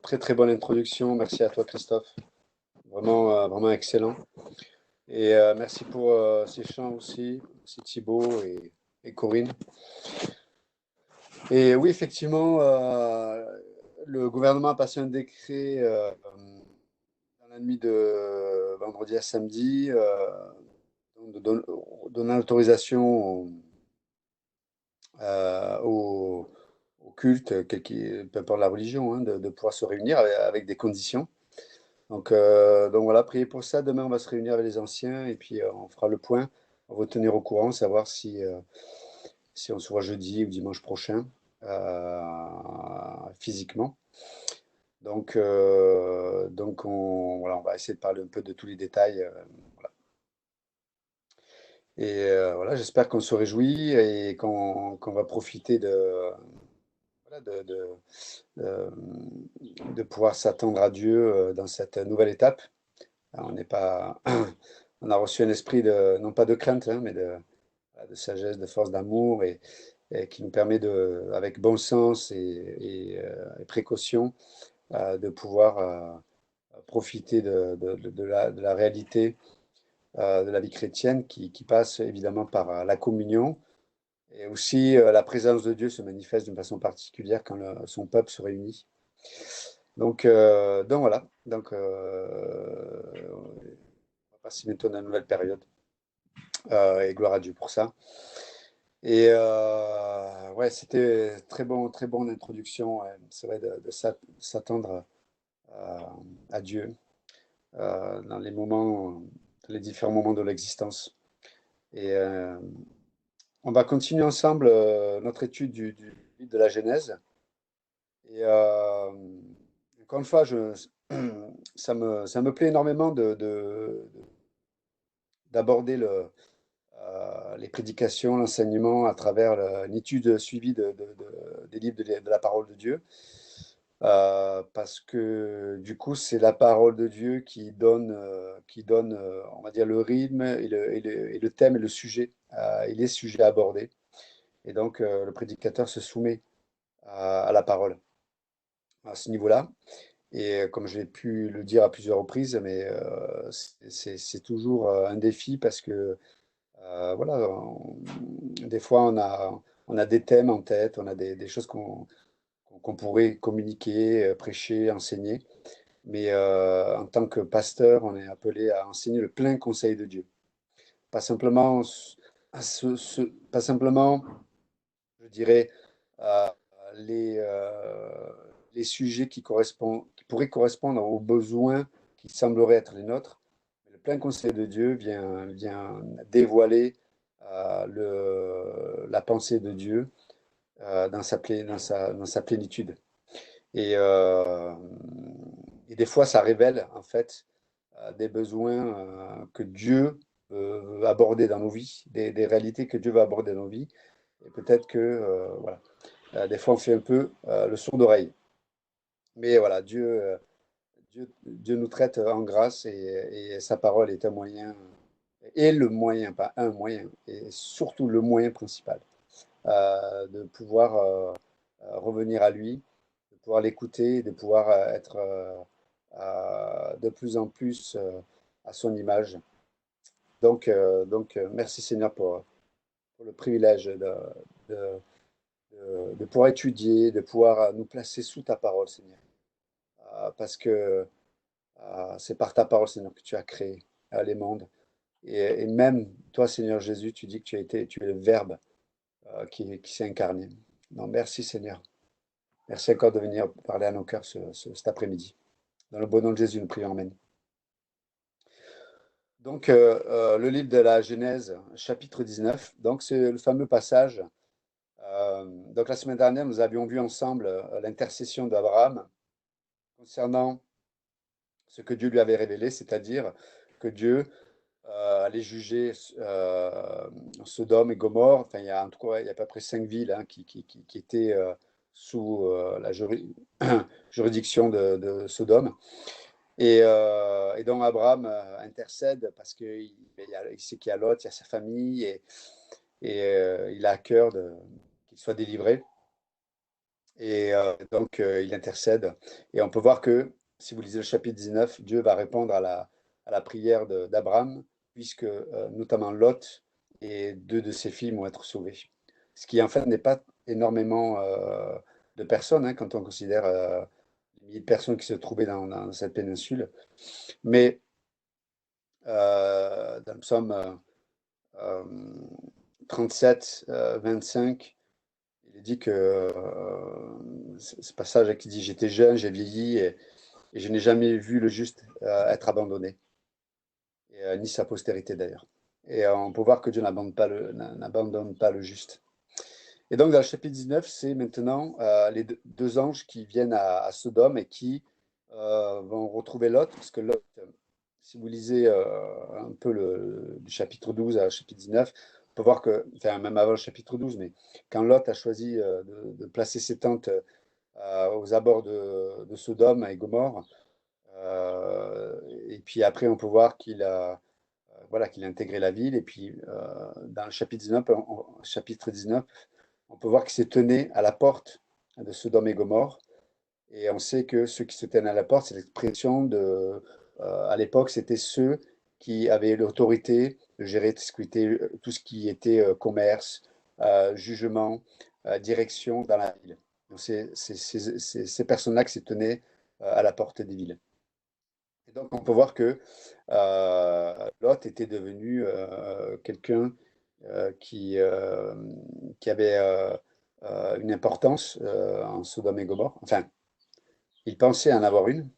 Très très bonne introduction. Merci à toi, Christophe. Vraiment, vraiment excellent. Et merci pour ces chants aussi. C'est Thibaut et Corinne. Et oui, effectivement, le gouvernement a passé un décret dans la nuit de vendredi à samedi, donnant l'autorisation au, au culte, peu importe la religion, hein, de pouvoir se réunir avec des conditions. Donc voilà, priez pour ça. Demain, on va se réunir avec les anciens et puis on fera le point. On va vous tenir au courant, savoir si on se voit jeudi ou dimanche prochain physiquement. Donc voilà, on va essayer de parler un peu de tous les détails. Voilà. Et voilà, j'espère qu'on se réjouit et qu'on va profiter voilà, de, de pouvoir s'attendre à Dieu dans cette nouvelle étape. Alors, on n'est pas, on a reçu un esprit de, non pas de crainte, hein, mais voilà, de sagesse, de force, d'amour, et qui nous permet de, avec bon sens et précaution, de pouvoir profiter de la réalité de la vie chrétienne qui passe évidemment par la communion. Et aussi, la présence de Dieu se manifeste d'une façon particulière quand son peuple se réunit. Donc voilà. On va passer bientôt dans une nouvelle période. Et gloire à Dieu pour ça. Et ouais, c'était très bonne introduction. Ouais. C'est vrai de s'attendre à Dieu dans les moments, dans les différents moments de l'existence. Et on va continuer ensemble notre étude du livre de la Genèse. Et encore une fois, ça me plaît énormément d'aborder les prédications, l'enseignement à travers une étude suivie des livres de la parole de Dieu. Parce que du coup, c'est la parole de Dieu qui donne on va dire, le rythme et le thème et le sujet et les sujets abordés. Et donc, le prédicateur se soumet à la parole à ce niveau-là. Et comme j'ai pu le dire à plusieurs reprises, mais c'est toujours un défi parce que voilà, des fois on a des thèmes en tête, on a des choses qu'on pourrait communiquer, prêcher, enseigner. Mais en tant que pasteur, on est appelé à enseigner le plein conseil de Dieu. Pas simplement, pas simplement je dirais, euh, les, euh, les sujets qui pourraient correspondre aux besoins qui sembleraient être les nôtres. Le plein conseil de Dieu vient dévoiler la pensée de Dieu dans sa plénitude. Et, euh, et des fois, ça révèle en fait des besoins que Dieu veut aborder dans nos vies, des réalités que Dieu veut aborder dans nos vies. Et peut-être que voilà, des fois on fait un peu le sourd d'oreille. Mais voilà, Dieu nous traite en grâce et sa parole est un moyen, et le moyen, pas un moyen, et surtout le moyen principal de pouvoir revenir à lui, de pouvoir l'écouter, de pouvoir être de plus en plus à son image. Merci Seigneur pour le privilège de, de pouvoir étudier, de pouvoir nous placer sous ta parole, Seigneur. Parce que c'est par ta parole, Seigneur, que tu as créé les mondes. Et même toi, Seigneur Jésus, tu dis que tu es le Verbe qui s'est incarné. Donc, merci, Seigneur. Merci encore de venir parler à nos cœurs cet après-midi. Dans le bon nom de Jésus, nous prions. Amen. Donc, le livre de la Genèse, chapitre 19. Donc, c'est le fameux passage. Donc, la semaine dernière, nous avions vu ensemble l'intercession d'Abraham concernant ce que Dieu lui avait révélé, c'est-à-dire que Dieu allait juger Sodome et Gomorrhe. Enfin, il y a en tout cas, il y a à peu près 5 villes hein, qui étaient sous la juridiction de Sodome. Et donc Abraham intercède parce il sait qu'il y a Lot, il y a sa famille, et il a à cœur qu'il soit délivré. Et donc, il intercède. Et on peut voir que, si vous lisez le chapitre 19, Dieu va répondre à la prière d'Abraham, puisque notamment Lot et deux de ses filles vont être sauvés. Ce qui, en fait, n'est pas énormément de personnes, hein, quand on considère les milliers de personnes qui se trouvaient dans cette péninsule. Mais dans le psaume euh, 37, 25, il est dit que ce passage qui dit j'étais jeune, j'ai vieilli et je n'ai jamais vu le juste être abandonné, et, ni sa postérité d'ailleurs. Et on peut voir que Dieu n'abandonne pas le juste. Et donc dans le chapitre 19, c'est maintenant les deux anges qui viennent à Sodome et qui vont retrouver Lot, parce que Lot, si vous lisez un peu du chapitre 12 au chapitre 19, on peut voir que, enfin même avant le chapitre 12, mais quand Lot a choisi de placer ses tentes aux abords de Sodome et Gomorre. Et puis après, on peut voir voilà, qu'il a intégré la ville. Et puis, dans le chapitre 19, on peut voir qu'il se tenait à la porte de Sodome et Gomorre. Et on sait que ceux qui se tenaient à la porte, c'est l'expression à l'époque, c'était ceux qui avaient l'autorité de gérer tout ce qui était commerce, jugement, direction dans la ville. Donc, c'est ces personnes-là qui se tenaient à la porte des villes. Et donc, on peut voir que Lot était devenu quelqu'un qui avait une importance en Sodome et Gomorre. Enfin, il pensait en avoir une,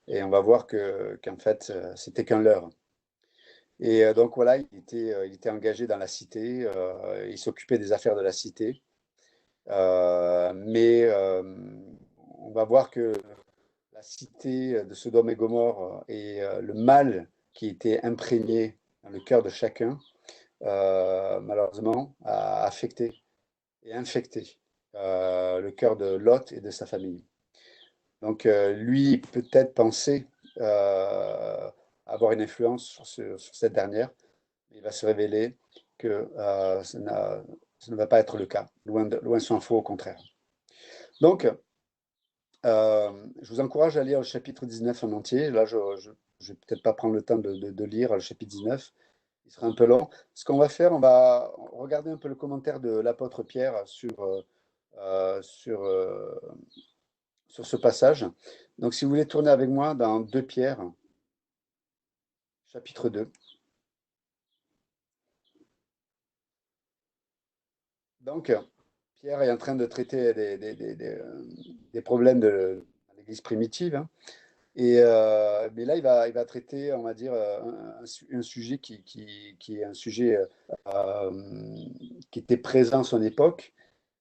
et on va voir qu'en fait, c'était qu'un leurre. Et donc voilà, il était engagé dans la cité, il s'occupait des affaires de la cité, mais on va voir que la cité de Sodome et Gomorre et le mal qui était imprégné dans le cœur de chacun, malheureusement, a affecté et infecté le cœur de Lot et de sa famille. Donc lui, peut-être pensait avoir une influence sur cette dernière, mais il va se révéler que ça ne va pas être le cas. Loin s'en faut, au contraire. Donc, je vous encourage à lire le chapitre 19 en entier. Là, je ne vais peut-être pas prendre le temps de lire le chapitre 19. Il sera un peu long. Ce qu'on va faire, on va regarder un peu le commentaire de l'apôtre Pierre euh, sur, euh, sur ce passage. Donc, si vous voulez tourner avec moi dans 2 Pierre, chapitre 2. Donc, Pierre est en train de traiter des problèmes de l'Église primitive, hein. Et, mais là, il va traiter, on va dire, un sujet qui est un sujet qui était présent à son époque,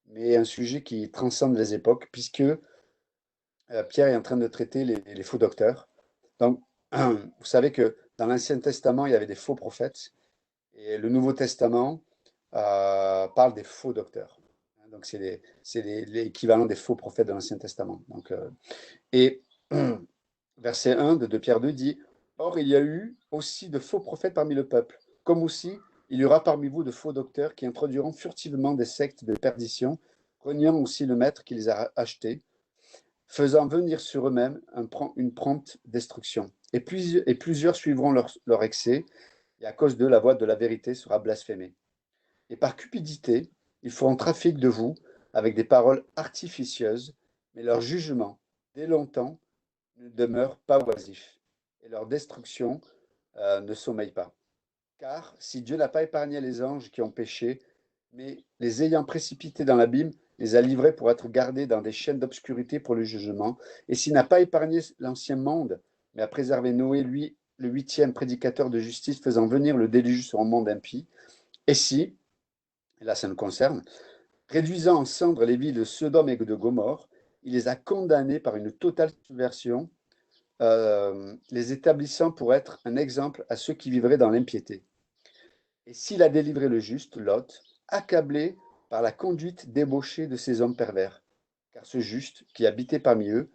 mais un sujet qui transcende les époques, puisque Pierre est en train de traiter les faux docteurs. Donc, vous savez que dans l'Ancien Testament, il y avait des faux prophètes, et le Nouveau Testament parle des faux docteurs. Donc, c'est l'équivalent des faux prophètes de l'Ancien Testament. Donc, et verset 1 de Pierre 2 dit: Or, il y a eu aussi de faux prophètes parmi le peuple, comme aussi il y aura parmi vous de faux docteurs qui introduiront furtivement des sectes de perdition, reniant aussi le maître qui les a achetés, faisant venir sur eux-mêmes une prompte destruction. Et plusieurs suivront leur excès, et à cause de la voix de la vérité sera blasphémée. Et par cupidité, ils feront trafic de vous avec des paroles artificieuses, mais leur jugement, dès longtemps, ne demeure pas oisif, et leur destruction ne sommeille pas. Car si Dieu n'a pas épargné les anges qui ont péché, mais les ayant précipités dans l'abîme, les a livrés pour être gardés dans des chaînes d'obscurité pour le jugement, et s'il n'a pas épargné l'ancien monde, mais a préservé Noé, lui, le huitième prédicateur de justice, faisant venir le déluge sur un monde impie, et si, et là ça nous concerne, réduisant en cendres les villes de Sodome et de Gomorre, il les a condamnés par une totale subversion, les établissant pour être un exemple à ceux qui vivraient dans l'impiété. Et s'il a délivré le juste, Lot, accablé par la conduite débauchée de ces hommes pervers, car ce juste, qui habitait parmi eux,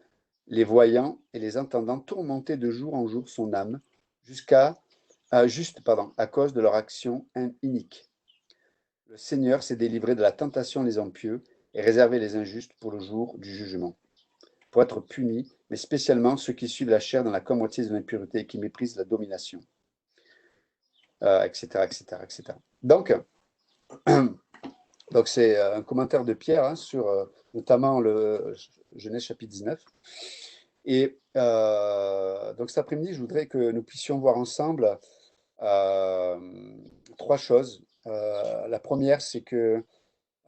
les voyant et les entendant tourmenter de jour en jour son âme, à cause de leur action inique. Le Seigneur s'est délivré de la tentation des impieux et réserver les injustes pour le jour du jugement, pour être punis, mais spécialement ceux qui suivent la chair dans la convoitise de l'impureté et qui méprisent la domination, etc., etc., etc. Donc c'est un commentaire de Pierre hein, sur notamment le Genèse chapitre 19. Et donc cet après-midi, je voudrais que nous puissions voir ensemble trois choses. La première, c'est que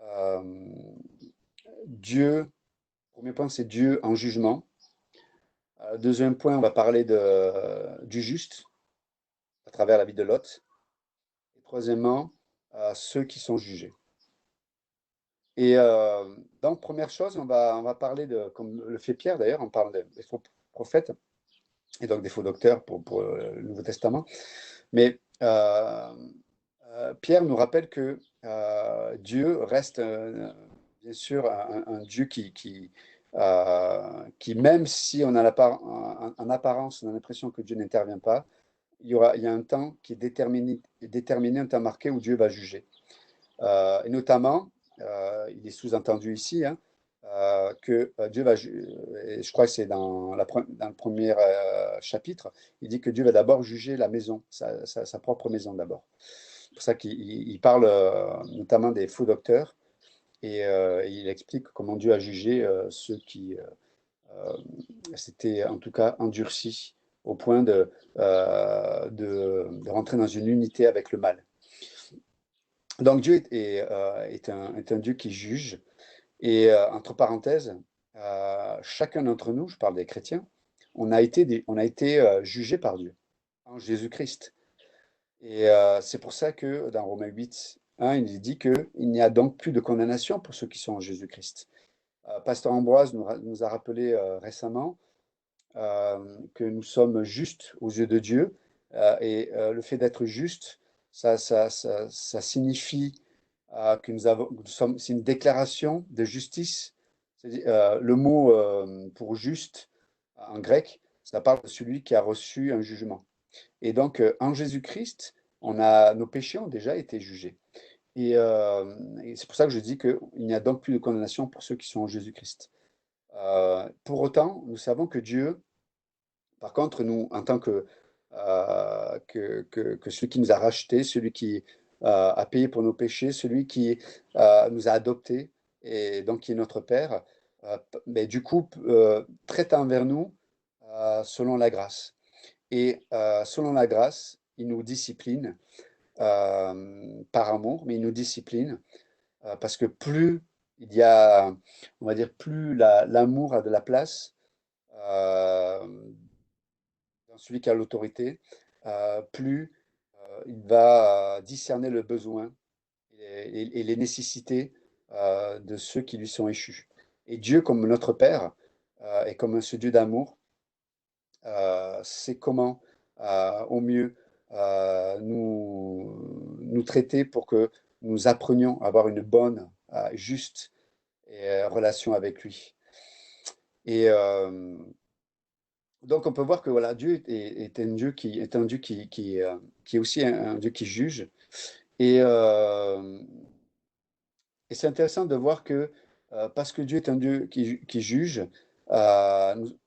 euh, Dieu, premier point, c'est Dieu en jugement. Deuxième point, on va parler du juste à travers la vie de Lot. Et troisièmement, ceux qui sont jugés. Et donc, première chose, on va parler de, comme le fait Pierre d'ailleurs, on parle des faux prophètes et donc des faux docteurs pour le Nouveau Testament. Mais Pierre nous rappelle que Dieu reste bien sûr un Dieu qui, même si on a en apparence, on a l'impression que Dieu n'intervient pas, il y a un temps qui est déterminé, un temps marqué où Dieu va juger. Et notamment, il est sous-entendu ici, hein, que Dieu va, et je crois que c'est dans le premier chapitre, il dit que Dieu va d'abord juger la maison, sa propre maison d'abord. C'est pour ça qu'il parle notamment des faux docteurs, et il explique comment Dieu a jugé ceux qui s'étaient en tout cas endurcis au point de rentrer dans une unité avec le mal. Donc Dieu est un Dieu qui juge. Et entre parenthèses, chacun d'entre nous, je parle des chrétiens, on a été jugés par Dieu en Jésus-Christ. Et c'est pour ça que dans Romains 8, 1, il dit qu'il n'y a donc plus de condamnation pour ceux qui sont en Jésus-Christ. Pasteur Ambroise nous a rappelé récemment que nous sommes justes aux yeux de Dieu. Et le fait d'être juste, ça signifie que nous sommes, c'est une déclaration de justice. Le mot pour juste en grec, ça parle de celui qui a reçu un jugement. Et donc, en Jésus-Christ, nos péchés ont déjà été jugés. Et c'est pour ça que je dis qu'il n'y a donc plus de condamnation pour ceux qui sont en Jésus-Christ. Pour autant, nous savons que Dieu, par contre, nous, en tant que celui qui nous a rachetés, celui qui a payé pour nos péchés, celui qui nous a adoptés, et donc qui est notre Père, mais du coup, traite envers nous selon la grâce. Et selon la grâce, il nous discipline par amour, mais il nous discipline parce que plus il y a, on va dire, plus l'amour a de la place euh, dans celui qui a l'autorité, plus il va discerner le besoin et les nécessités de ceux qui lui sont échus. Et Dieu, comme notre Père, et comme ce Dieu d'amour, sait comment au mieux nous traiter pour que nous apprenions à avoir une bonne, juste relation avec lui. Et donc on peut voir que voilà, Dieu est un Dieu qui est aussi un Dieu qui juge. Et, euh, et c'est intéressant de voir que parce que Dieu est un Dieu qui juge, nous,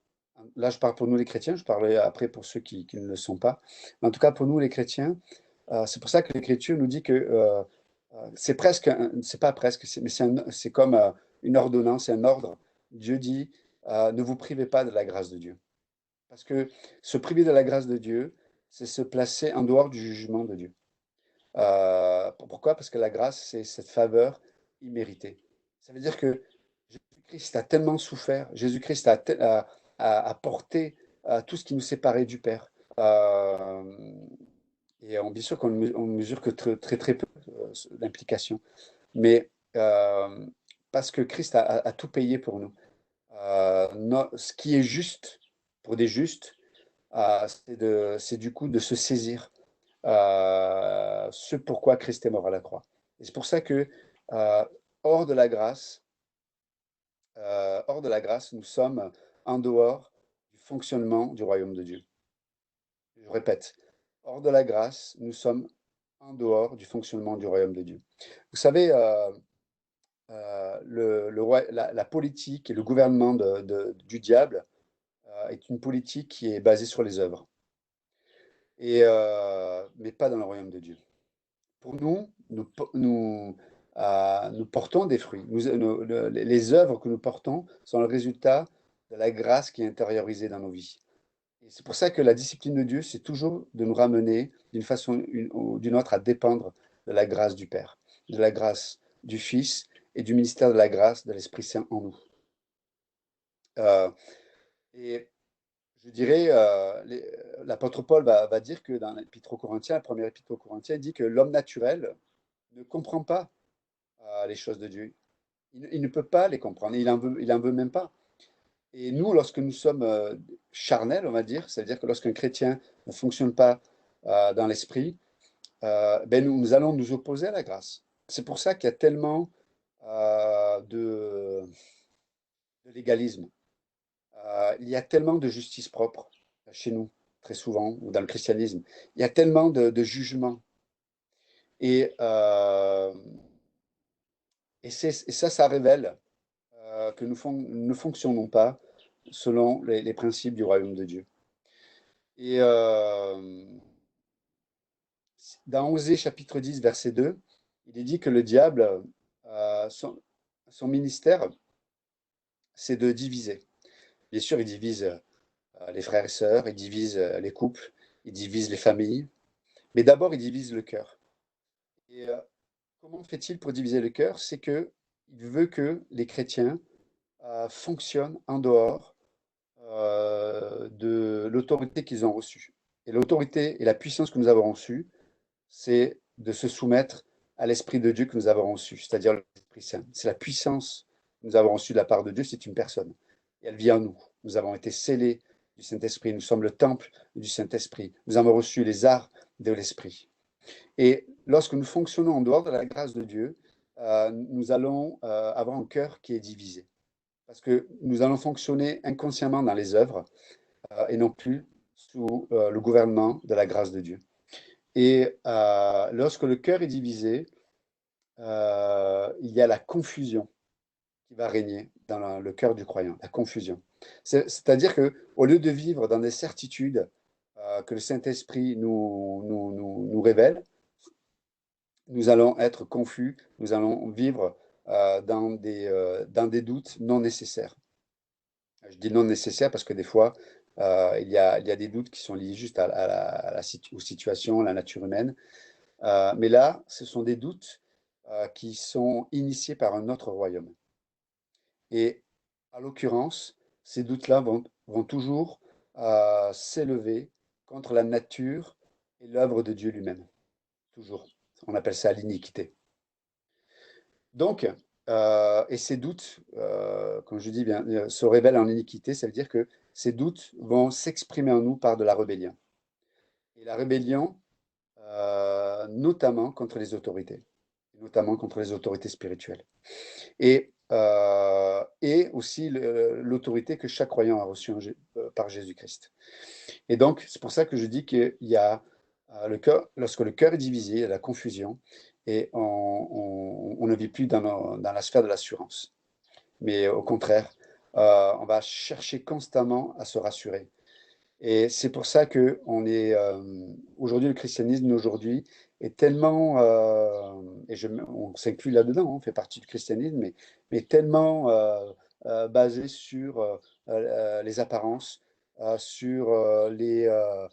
là je parle pour nous les chrétiens, je parlerai après pour ceux qui ne le sont pas, mais en tout cas pour nous les chrétiens, c'est pour ça que l'Écriture nous dit que c'est presque, c'est pas presque, mais c'est comme une ordonnance, un ordre. Dieu dit, ne vous privez pas de la grâce de Dieu. Parce que se priver de la grâce de Dieu, c'est se placer en dehors du jugement de Dieu. Pourquoi? Parce que la grâce, c'est cette faveur imméritée. Ça veut dire que Jésus-Christ a tellement souffert, Jésus-Christ a porté tout ce qui nous séparait du Père. Euh, et bien sûr qu'on ne mesure que très, très, très peu l'implication. Mais parce que Christ a tout payé pour nous. Ce qui est juste pour des justes, c'est du coup de se saisir ce pourquoi Christ est mort à la croix. Et c'est pour ça que euh, hors de la grâce, nous sommes en dehors du fonctionnement du royaume de Dieu. Je répète, hors de la grâce, nous sommes en dehors du fonctionnement du royaume de Dieu. Vous savez, la politique et le gouvernement du diable est une politique qui est basée sur les œuvres, mais pas dans le royaume de Dieu. Pour nous, nous portons des fruits. Les œuvres que nous portons sont le résultat de la grâce qui est intériorisée dans nos vies. Et c'est pour ça que la discipline de Dieu, c'est toujours de nous ramener d'une façon ou d'une autre à dépendre de la grâce du Père, de la grâce du Fils et du ministère de la grâce de l'Esprit Saint en nous. Euh, et je dirais, l'apôtre Paul va dire que dans l'épître aux Corinthiens, la première épître aux Corinthiens, il dit que l'homme naturel ne comprend pas les choses de Dieu. Il ne peut pas les comprendre, il en veut même pas. Et nous, lorsque nous sommes charnels, on va dire, c'est-à-dire que lorsqu'un chrétien ne fonctionne pas dans l'esprit, ben nous allons nous opposer à la grâce. C'est pour ça qu'il y a tellement de légalisme. Il y a tellement de justice propre chez nous, très souvent, ou dans le christianisme. Il y a tellement de jugement. Et, euh, et ça révèle que nous ne fonctionnons pas selon les principes du royaume de Dieu. Et dans Osée chapitre 10, verset 2, il est dit que le diable, son ministère, c'est de diviser. Bien sûr, il divise les frères et sœurs, il divise les couples, il divise les familles, mais d'abord, il divise le cœur. Et comment fait-il pour diviser le cœur? C'est qu'il veut que les chrétiens fonctionnent en dehors de l'autorité qu'ils ont reçue. Et l'autorité et la puissance que nous avons reçue, c'est de se soumettre à l'Esprit de Dieu que nous avons reçu, c'est-à-dire l'Esprit Saint. C'est la puissance que nous avons reçue de la part de Dieu, c'est une personne. Et elle vit en nous. Nous avons été scellés du Saint-Esprit, nous sommes le temple du Saint-Esprit. Nous avons reçu les arts de l'Esprit. Et lorsque nous fonctionnons en dehors de la grâce de Dieu, nous allons avoir un cœur qui est divisé. Parce que nous allons fonctionner inconsciemment dans les œuvres et non plus sous le gouvernement de la grâce de Dieu. Et lorsque le cœur est divisé, il y a la confusion qui va régner dans le cœur du croyant, la confusion. C'est-à-dire qu'au lieu de vivre dans des certitudes que le Saint-Esprit nous révèle, nous allons être confus, nous allons vivre dans des doutes non nécessaires. Je dis non nécessaires parce que des fois, il y a des doutes qui sont liés juste aux situations, à la nature humaine. Mais là, ce sont des doutes qui sont initiés par un autre royaume. Et à l'occurrence, ces doutes-là vont toujours s'élever contre la nature et l'œuvre de Dieu lui-même. Toujours. On appelle ça l'iniquité. Donc, et ces doutes, comme je dis bien, se révèlent en iniquité, ça veut dire que ces doutes vont s'exprimer en nous par de la rébellion. Et la rébellion, notamment contre les autorités, notamment contre les autorités spirituelles. Et aussi l'autorité que chaque croyant a reçue par Jésus-Christ. Et donc, c'est pour ça que je dis qu'il y a le cœur, lorsque le cœur est divisé, il y a la confusion, et on ne vit plus dans la sphère de l'assurance. Mais au contraire, on va chercher constamment à se rassurer. Et c'est pour ça que aujourd'hui, le christianisme d'aujourd'hui est tellement, et on s'inclut là-dedans, on fait partie du christianisme, mais tellement basé sur les apparences, sur euh,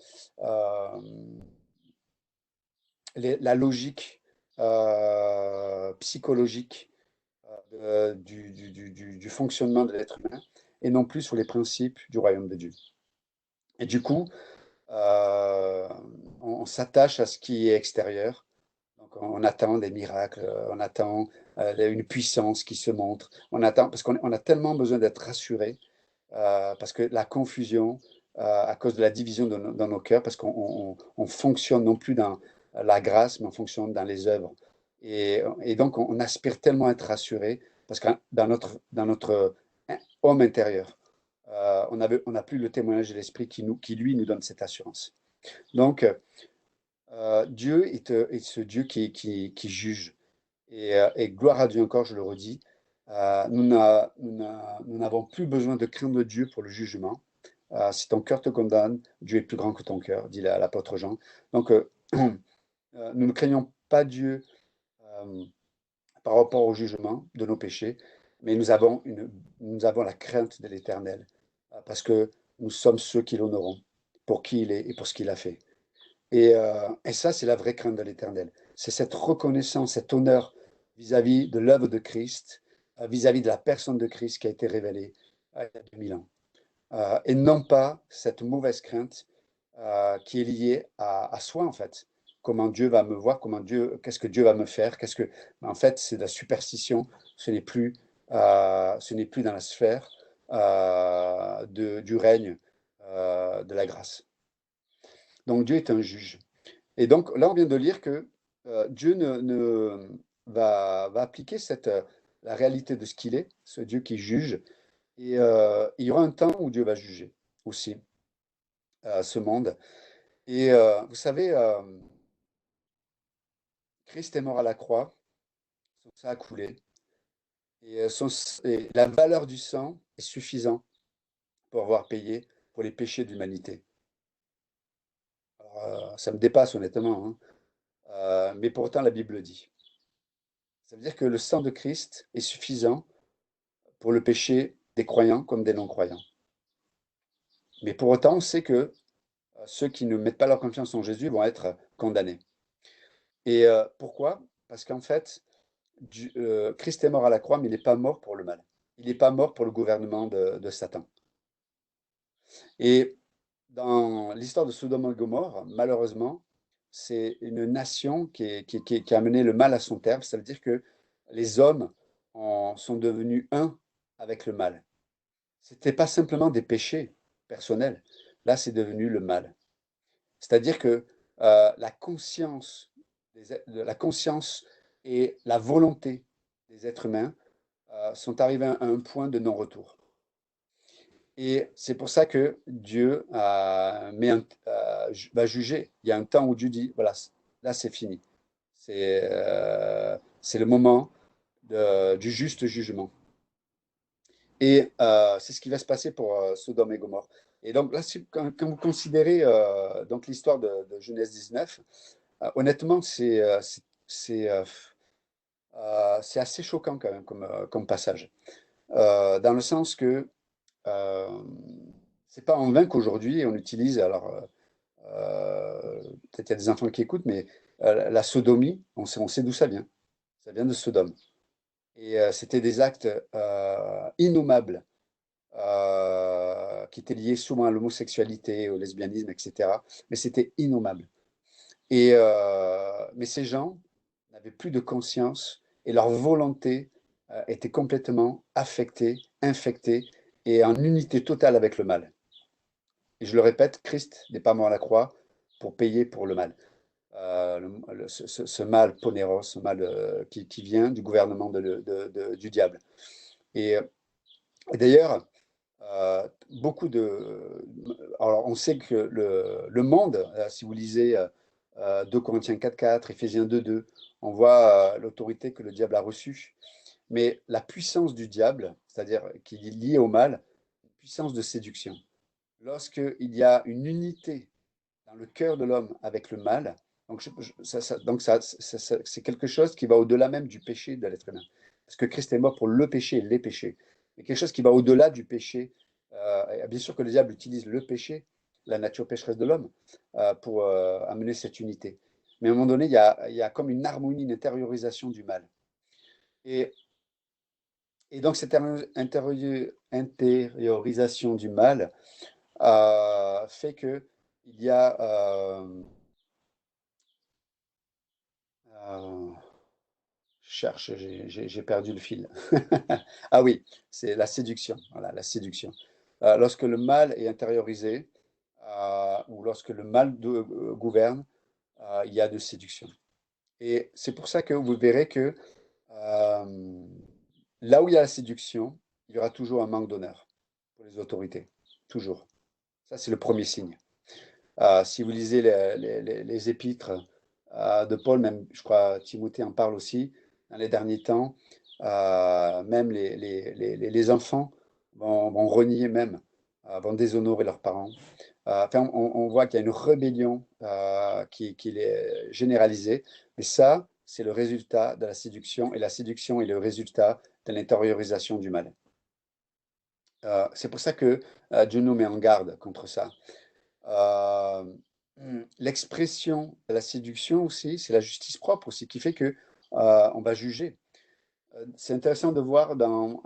la logique psychologique du fonctionnement de l'être humain, et non plus sur les principes du royaume de Dieu. Et du coup, euh, on s'attache à ce qui est extérieur. Donc on attend des miracles, on attend une puissance qui se montre. On attend parce qu'on a tellement besoin d'être rassuré parce que la confusion, à cause de la division dans nos cœurs, parce qu'on fonctionne non plus dans la grâce, mais on fonctionne dans les œuvres. Et donc on aspire tellement à être rassuré parce que dans notre homme intérieur, on n'a plus le témoignage de l'Esprit qui, lui, nous donne cette assurance. Donc, Dieu est ce Dieu qui juge. Et gloire à Dieu encore, je le redis, Nous n'avons plus besoin de craindre Dieu pour le jugement. Si ton cœur te condamne, Dieu est plus grand que ton cœur, dit l'apôtre Jean. Donc, nous ne craignons pas Dieu euh, par rapport au jugement de nos péchés, mais nous avons la crainte de l'Éternel, parce que nous sommes ceux qui l'honorons, pour qui il est et pour ce qu'il a fait. Et ça, c'est la vraie crainte de l'Éternel. C'est cette reconnaissance, cet honneur vis-à-vis de l'œuvre de Christ, vis-à-vis de la personne de Christ qui a été révélée il y a 2000 ans. Et non pas cette mauvaise crainte qui est liée à soi, en fait. Comment Dieu va me voir, qu'est-ce que Dieu va me faire, en fait, c'est de la superstition. Ce n'est plus dans la sphère du règne de la grâce. Donc Dieu est un juge. Et donc là, on vient de lire que Dieu va appliquer la réalité de ce qu'il est, ce Dieu qui juge. Et il y aura un temps où Dieu va juger aussi ce monde. Et vous savez, Christ est mort à la croix, son sang a coulé, et, et la valeur du sang est suffisante pour avoir payé pour les péchés de l'humanité. Alors, ça me dépasse honnêtement, hein. Mais pourtant la Bible le dit. Ça veut dire que le sang de Christ est suffisant pour le péché des croyants comme des non-croyants. Mais pour autant, on sait que ceux qui ne mettent pas leur confiance en Jésus vont être condamnés. Et pourquoi? Parce qu'en fait, Christ est mort à la croix, mais il n'est pas mort pour le mal. Il n'est pas mort pour le gouvernement de Satan. Et dans l'histoire de Sodome et Gomorre, malheureusement, c'est une nation qui a mené le mal à son terme. Ça veut dire que les hommes sont devenus un avec le mal. Ce n'était pas simplement des péchés personnels. Là, c'est devenu le mal. C'est-à-dire que la conscience, la conscience et la volonté des êtres humains sont arrivés à un point de non-retour. Et c'est pour ça que Dieu va juger. Il y a un temps où Dieu dit, voilà, là c'est fini. C'est le moment du juste jugement. Et c'est ce qui va se passer pour Sodome et Gomorre. Et donc là, quand vous considérez donc l'histoire de Genèse 19, honnêtement, c'est assez choquant quand même comme passage. Dans le sens que euh, c'est pas en vain qu'aujourd'hui on utilise, alors peut-être il y a des enfants qui écoutent, mais la sodomie, on sait d'où ça vient. Ça vient de Sodome. Et c'était des actes innommables qui étaient liés souvent à l'homosexualité, au lesbianisme, etc. Mais c'était innommable. Mais ces gens n'avaient plus de conscience et leur volonté était complètement affectée, infectée et en unité totale avec le mal. Et je le répète, Christ n'est pas mort à la croix pour payer pour le mal. Ce mal ponéros, ce mal qui vient du gouvernement du diable. Et, et d'ailleurs, beaucoup de... Alors, on sait que le monde, si vous lisez 2 Corinthiens 4.4, Éphésiens 2.2, on voit l'autorité que le diable a reçue. Mais la puissance du diable, c'est-à-dire qui est liée au mal, une puissance de séduction. Lorsqu'il y a une unité dans le cœur de l'homme avec le mal, donc, c'est quelque chose qui va au-delà même du péché de l'être humain. Parce que Christ est mort pour le péché et les péchés. Mais quelque chose qui va au-delà du péché. Bien sûr que le diable utilise le péché, la nature pécheresse de l'homme, pour amener cette unité. Mais à un moment donné, il y a comme une harmonie, une intériorisation du mal. Et, et donc cette intériorisation du mal fait que il y a cherche, j'ai perdu le fil. Ah oui, c'est la séduction. Voilà, la séduction. Lorsque le mal est intériorisé ou lorsque le mal gouverne, il y a de séduction. Et c'est pour ça que vous verrez que euh, là où il y a la séduction, il y aura toujours un manque d'honneur pour les autorités. Toujours. Ça, c'est le premier signe. Si vous lisez les épîtres de Paul, même je crois Timothée en parle aussi, dans les derniers temps, même les enfants vont renier même, vont déshonorer leurs parents. Enfin, on voit qu'il y a une rébellion qui est généralisée, mais ça, c'est le résultat de la séduction, et la séduction est le résultat de l'intériorisation du mal. C'est pour ça que Dieu nous met en garde contre ça. Euh, L'expression de la séduction aussi, c'est la justice propre aussi, qui fait que on va juger. C'est intéressant de voir dans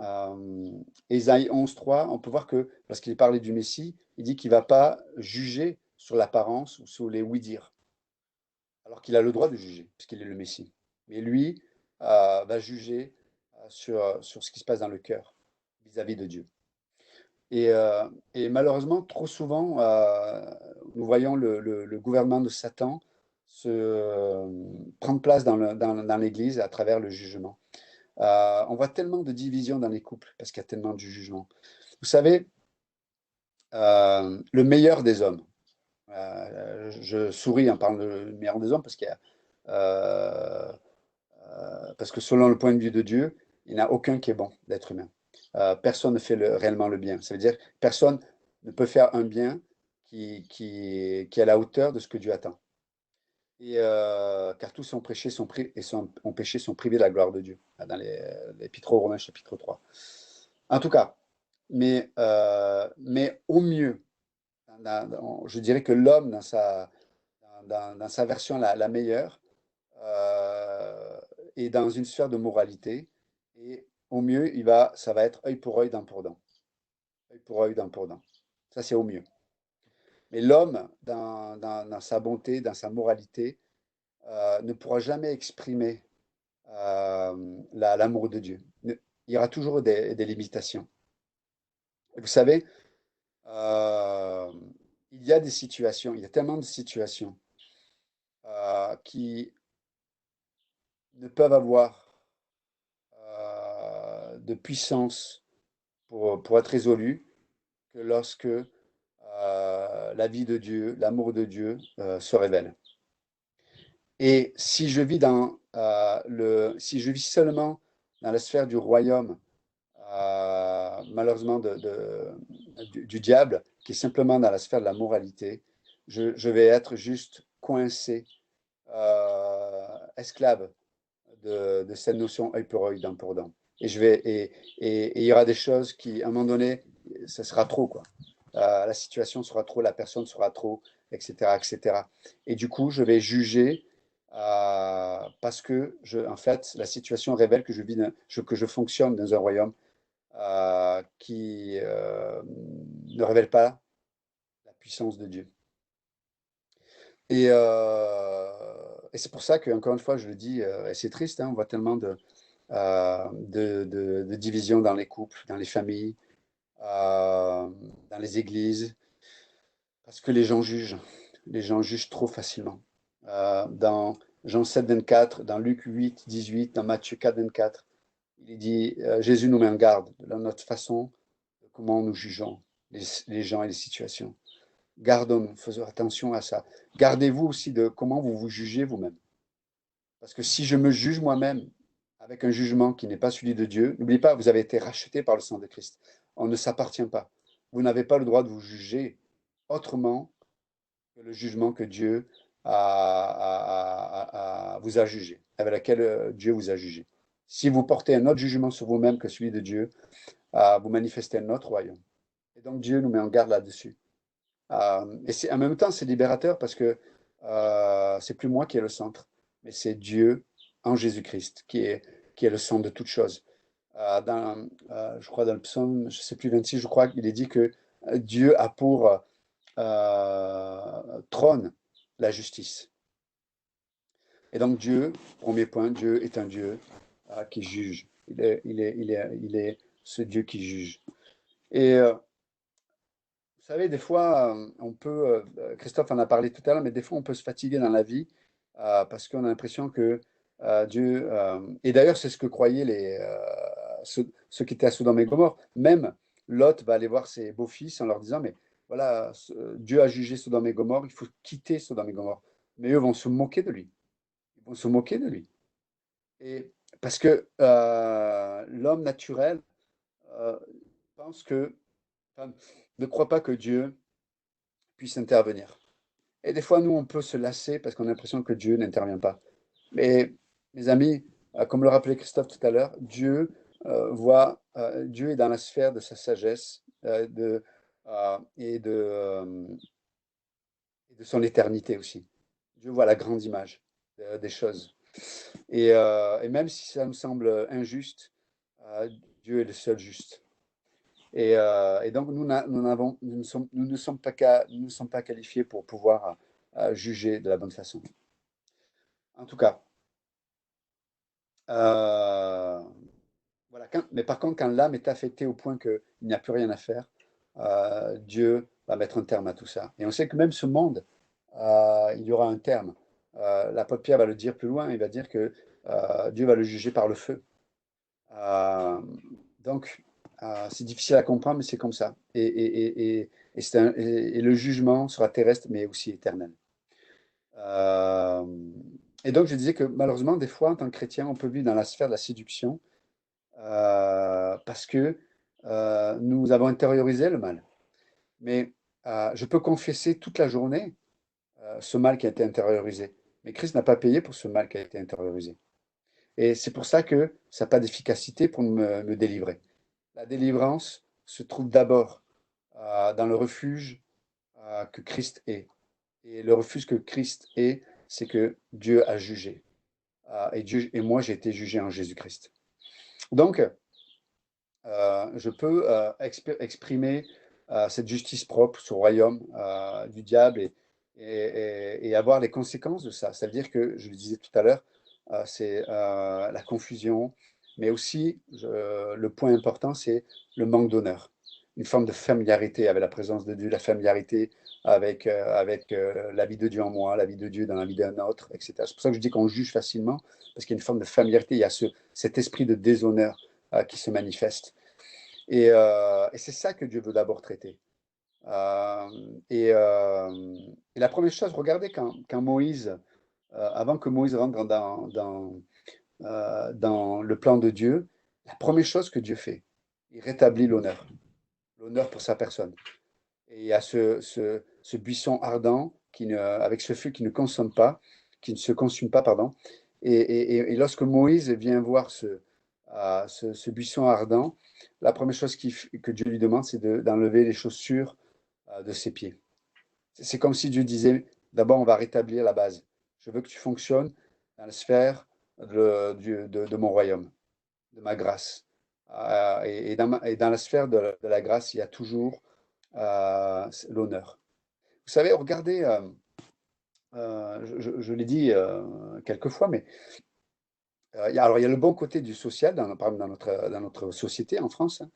Ésaïe 11.3, on peut voir que lorsqu'il parlait du Messie, il dit qu'il ne va pas juger sur l'apparence ou sur les oui-dire, alors qu'il a le droit de juger, puisqu'il est le Messie. Mais lui va juger sur ce qui se passe dans le cœur vis-à-vis de Dieu. Et malheureusement, trop souvent, nous voyons le gouvernement de Satan prendre place dans l'Église à travers le jugement. On voit tellement de divisions dans les couples parce qu'il y a tellement de jugement. Vous savez, le meilleur des hommes, je souris en parlant de meilleur des hommes parce que selon le point de vue de Dieu, il n'y en a aucun qui est bon d'être humain. Personne ne fait réellement le bien. Ça veut dire que personne ne peut faire un bien qui est à la hauteur de ce que Dieu attend. Car tous ont péché, ont péché, sont privés de la gloire de Dieu, dans l'Épître aux Romains, chapitre 3. En tout cas, mais au mieux, je dirais que l'homme, dans sa version la meilleure, est dans une sphère de moralité, et au mieux, ça va être œil pour œil, dent pour dent. Œil pour œil, dent pour dent. Ça, c'est au mieux. Mais l'homme, dans sa bonté, dans sa moralité, ne pourra jamais exprimer l'amour de Dieu. Il y aura toujours des limitations. Et vous savez, il y a des situations, il y a tellement de situations qui ne peuvent avoir de puissance pour être résolues que lorsque la vie de Dieu, l'amour de Dieu se révèle. Et si je vis si je vis seulement dans la sphère du royaume, malheureusement du diable, qui est simplement dans la sphère de la moralité, je vais être juste coincé, esclave de cette notion œil pour œil, dent pour dent. Et il y aura des choses qui, à un moment donné, ça sera trop, quoi. La situation sera trop, la personne sera trop, etc., etc. Et du coup, je vais juger parce que, en fait, la situation révèle que que je fonctionne dans un royaume qui ne révèle pas la puissance de Dieu. Et c'est pour ça que, encore une fois, je le dis, et c'est triste, hein, on voit tellement de divisions dans les couples, dans les familles, dans les églises, parce que les gens jugent. Les gens jugent trop facilement. Dans Jean 7, 24, dans Luc 8, 18, dans Matthieu 4, 24, il dit, Jésus nous met en garde de notre façon, de comment nous jugeons les gens et les situations. Gardons-nous, faisons attention à ça. Gardez-vous aussi de comment vous vous jugez vous-même. Parce que si je me juge moi-même avec un jugement qui n'est pas celui de Dieu, n'oubliez pas, vous avez été racheté par le sang de Christ. On ne s'appartient pas. Vous n'avez pas le droit de vous juger autrement que le jugement que Dieu vous a jugé, avec lequel Dieu vous a jugé. Si vous portez un autre jugement sur vous-même que celui de Dieu, vous manifestez un autre royaume. Et donc Dieu nous met en garde là-dessus. Et en même temps, c'est libérateur parce que c'est plus moi qui est le centre, mais c'est Dieu en Jésus-Christ qui est le centre de toute chose. Je crois dans le psaume, je ne sais plus, 26, je crois qu'il est dit que Dieu a pour trône la justice. Et donc Dieu, premier point, Dieu est un Dieu qui juge. Il est ce Dieu qui juge. Et vous savez, des fois, Christophe en a parlé tout à l'heure, mais des fois, on peut se fatiguer dans la vie parce qu'on a l'impression que Dieu. Et d'ailleurs, c'est ce que croyaient ceux qui étaient à Sodome et Gomorrhe. Même Lot va aller voir ses beaux-fils en leur disant, mais voilà, Dieu a jugé Sodome et Gomorrhe, il faut quitter Sodome et Gomorrhe. Mais eux vont se moquer de lui. Ils vont se moquer de lui. Et Parce que l'homme naturel euh, pense que, enfin, ne croit pas que Dieu puisse intervenir. Et des fois, nous, on peut se lasser parce qu'on a l'impression que Dieu n'intervient pas. Mais, mes amis, comme le rappelait Christophe tout à l'heure, Dieu est dans la sphère de sa sagesse euh, et, de, euh, et de son éternité aussi. Dieu voit la grande image des choses. Et même si ça nous semble injuste, euh, Dieu est le seul juste. Et donc, nous ne sommes pas, nous ne sommes pas qualifiés pour pouvoir juger de la bonne façon. En tout cas, euh, voilà. Mais par contre, quand l'âme est affectée au point qu'il n'y a plus rien à faire, Dieu va mettre un terme à tout ça. Et on sait que même ce monde, il y aura un terme. L'apôtre Pierre va le dire plus loin, il va dire que Dieu va le juger par le feu. Euh, donc, c'est difficile à comprendre, mais c'est comme ça. Et le jugement sera terrestre, mais aussi éternel. Euh, et donc, je disais que malheureusement, des fois, en tant que chrétien, on peut vivre dans la sphère de la séduction parce que nous avons intériorisé le mal. Mais je peux confesser toute la journée ce mal qui a été intériorisé. Mais Christ n'a pas payé pour ce mal qui a été intériorisé. Et c'est pour ça que ça n'a pas d'efficacité pour me délivrer. La délivrance se trouve d'abord dans le refuge que Christ est. Et le refuge que Christ est, c'est que Dieu a jugé. Et moi, j'ai été jugé en Jésus-Christ. Donc, je peux exprimer cette justice propre sur le royaume du diable et avoir les conséquences de ça. Ça veut dire que, je le disais tout à l'heure, c'est la confusion, mais aussi le point important, c'est le manque d'honneur. Une forme de familiarité avec la présence de Dieu, la familiarité avec la vie de Dieu en moi, la vie de Dieu dans la vie d'un autre, etc. C'est pour ça que je dis qu'on juge facilement, parce qu'il y a une forme de familiarité, il y a cet esprit de déshonneur qui se manifeste. Et c'est ça que Dieu veut d'abord traiter. Euh, et, euh, et la première chose, regardez quand Moïse, avant que Moïse rentre dans le plan de Dieu, la première chose que Dieu fait, il rétablit l'honneur pour sa personne. Et il y a ce buisson ardent avec ce feu qui ne se consume pas, pardon. Et lorsque Moïse vient voir ce buisson ardent, la première chose que Dieu lui demande, c'est d'enlever les chaussures de ses pieds. C'est comme si Dieu disait, d'abord, on va rétablir la base. Je veux que tu fonctionnes dans la sphère de mon royaume, de ma grâce. Et dans la sphère de la grâce, il y a toujours l'honneur. Vous savez, regardez, je l'ai dit quelques fois, mais alors il y a le bon côté du social, par exemple dans notre société en France. Hein.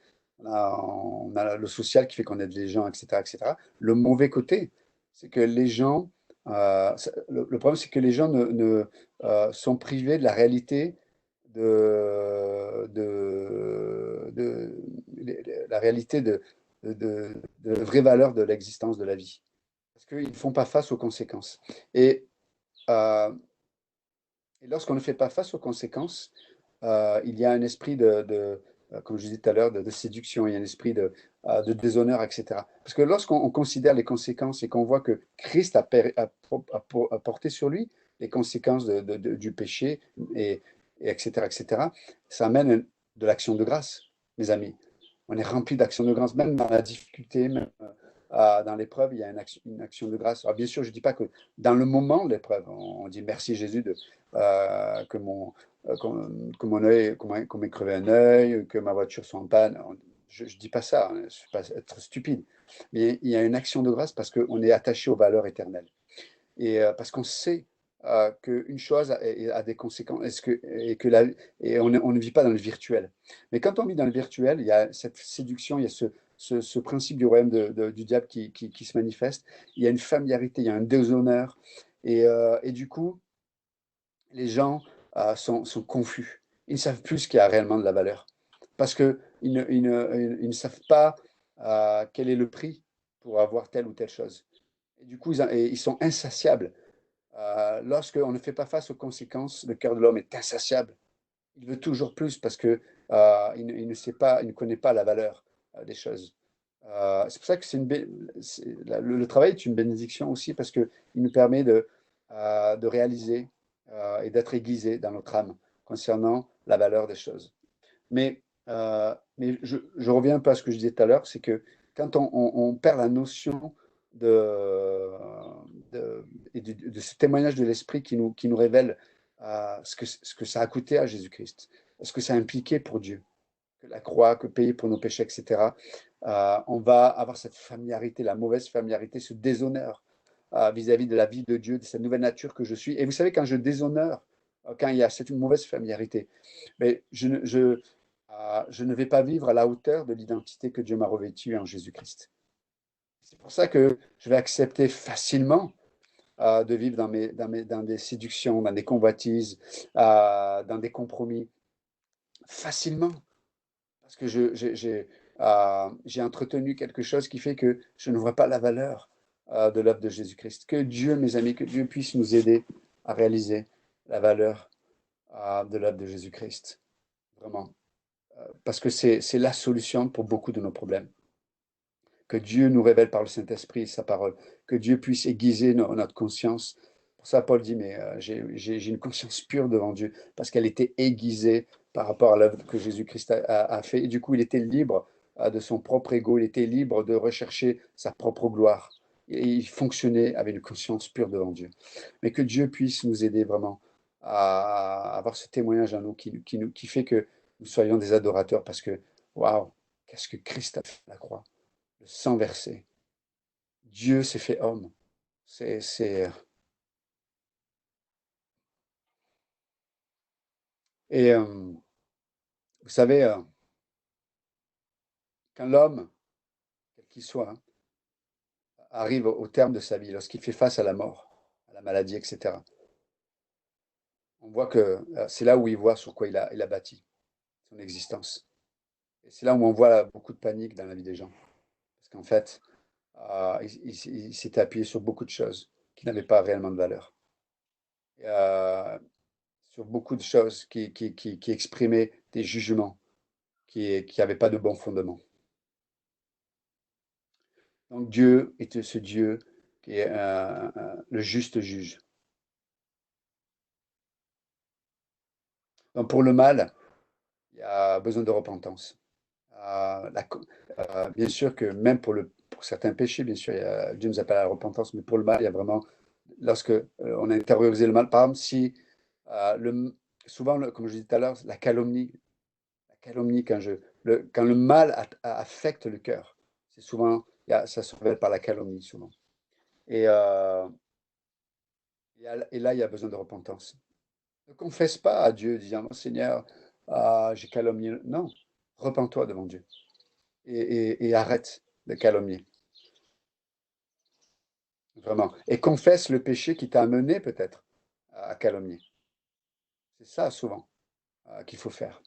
On a le social qui fait qu'on aide les gens, etc., etc. Le mauvais côté, c'est que les gens, le problème, c'est que les gens sont privés de la réalité la réalité de vraie valeur de l'existence de la vie. Parce qu'ils ne font pas face aux conséquences. Et, euh, et lorsqu'on ne fait pas face aux conséquences, il y a un esprit comme je disais tout à l'heure, de séduction, il y a un esprit de déshonneur, etc. Parce que lorsqu'on considère les conséquences et qu'on voit que Christ a porté sur lui les conséquences du péché, et, etc., etc., ça amène de l'action de grâce, mes amis. On est rempli d'action de grâce, même dans la difficulté, même dans l'épreuve, il y a une action de grâce. Alors bien sûr, je ne dis pas que dans le moment de l'épreuve, on dit merci Jésus que mon œil, qu'on m'ait crevé un œil, que ma voiture soit en panne. Je ne dis pas ça, hein, je ne suis pas être stupide. Mais il y a une action de grâce parce qu'on est attaché aux valeurs éternelles. Et parce qu'on sait qu'une chose a des conséquences et on ne vit pas dans le virtuel. Mais quand on vit dans le virtuel, il y a cette séduction, il y a ce principe du royaume du diable qui se manifeste. Il y a une familiarité, il y a un déshonneur. Et du coup, les gens sont confus. Ils ne savent plus ce qui a réellement de la valeur. Parce qu'ils ne savent pas quel est le prix pour avoir telle ou telle chose. Et du coup, ils sont insatiables. Lorsqu'on ne fait pas face aux conséquences, le cœur de l'homme est insatiable. Il veut toujours plus parce que il ne sait pas, il ne connaît pas la valeur des choses. C'est pour ça que le travail est une bénédiction aussi parce qu'il nous permet de réaliser et d'être aiguisé dans notre âme concernant la valeur des choses. Mais je reviens un peu à ce que je disais tout à l'heure, c'est que quand on perd la notion de, de ce témoignage de l'Esprit qui nous révèle ce que ça a coûté à Jésus-Christ, ce que ça a impliqué pour Dieu, que la croix, que payer pour nos péchés, etc., on va avoir cette familiarité, la mauvaise familiarité, ce déshonneur vis-à-vis de la vie de Dieu, de cette nouvelle nature que je suis. Et vous savez, quand je déshonore, quand il y a cette mauvaise familiarité, mais je ne vais pas vivre à la hauteur de l'identité que Dieu m'a revêtue en Jésus-Christ. C'est pour ça que je vais accepter facilement de vivre dans des séductions, dans des convoitises, dans des compromis, facilement. Parce que j'ai entretenu quelque chose qui fait que je ne vois pas la valeur de l'œuvre de Jésus-Christ. Que Dieu, mes amis, que Dieu puisse nous aider à réaliser la valeur de l'œuvre de Jésus-Christ. Vraiment. Parce que c'est la solution pour beaucoup de nos problèmes. Que Dieu nous révèle par le Saint-Esprit sa parole. Que Dieu puisse aiguiser notre conscience. Pour ça, Paul dit, mais j'ai une conscience pure devant Dieu, parce qu'elle était aiguisée par rapport à l'œuvre que Jésus-Christ a fait. Et du coup, il était libre de son propre ego, il était libre de rechercher sa propre gloire. Et il fonctionnait avec une conscience pure devant Dieu. Mais que Dieu puisse nous aider vraiment à avoir ce témoignage en nous qui fait que nous soyons des adorateurs, parce que, waouh, qu'est-ce que Christ a fait à la croix, le sang versé. Dieu s'est fait homme. C'est... Et vous savez, quand l'homme, quel qu'il soit, hein, arrive au terme de sa vie, lorsqu'il fait face à la mort, à la maladie, etc., on voit que c'est là où il voit sur quoi il a bâti son existence. Et c'est là où on voit beaucoup de panique dans la vie des gens. Parce qu'en fait, il s'était appuyé sur beaucoup de choses qui n'avaient pas réellement de valeur. Et, sur beaucoup de choses qui exprimaient des jugements qui n'avaient pas de bon fondement. Donc Dieu est ce Dieu qui est le juste juge. Donc pour le mal, il y a besoin de repentance. Bien sûr que même pour certains péchés, bien sûr, Dieu nous appelle à la repentance, mais pour le mal, il y a vraiment, lorsque on a intériorisé le mal, par exemple, si souvent, comme je disais tout à l'heure, la calomnie quand le mal affecte le cœur, c'est souvent, ça se révèle par la calomnie, souvent. Et, et là, il y a besoin de repentance. Ne confesse pas à Dieu, disant, oh, Seigneur, j'ai calomnié. Non, repens-toi devant Dieu et arrête de calomnier, vraiment. Et confesse le péché qui t'a amené peut-être à calomnier. C'est ça souvent qu'il faut faire.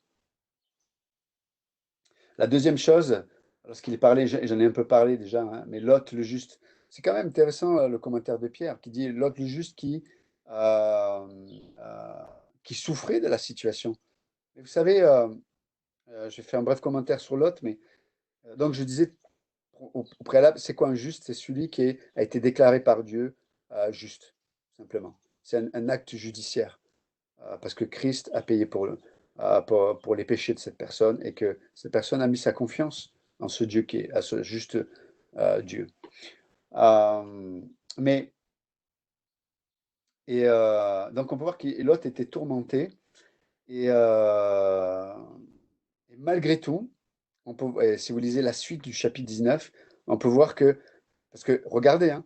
La deuxième chose, lorsqu'il est parlé, j'en ai un peu parlé déjà, hein, mais Lot le juste, c'est quand même intéressant le commentaire de Pierre qui dit Lot le juste euh, euh, qui souffrait de la situation. Mais vous savez, j'ai fait un bref commentaire sur Lot, mais donc je disais au préalable, c'est quoi un juste? C'est celui a été déclaré par Dieu juste, simplement. C'est un acte judiciaire, parce que Christ a payé pour les péchés de cette personne et que cette personne a mis sa confiance en ce Dieu à ce juste Dieu. Euh, mais, donc on peut voir que Lot était tourmenté et, et malgré tout, et si vous lisez la suite du chapitre 19, on peut voir que, parce que regardez, hein,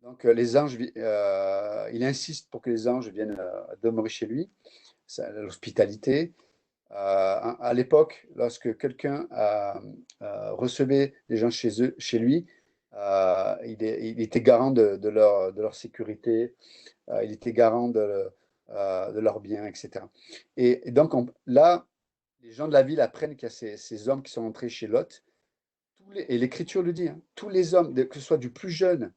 donc les anges, il insiste pour que les anges viennent demeurer chez lui, l'hospitalité. À l'époque, lorsque quelqu'un recevait des gens chez lui, il était garant de leur sécurité, il était garant de leurs biens, etc. Et donc là, les gens de la ville apprennent qu'il y a ces hommes qui sont entrés chez Lot. Et l'Écriture le dit, hein, tous les hommes, que ce soit du plus jeune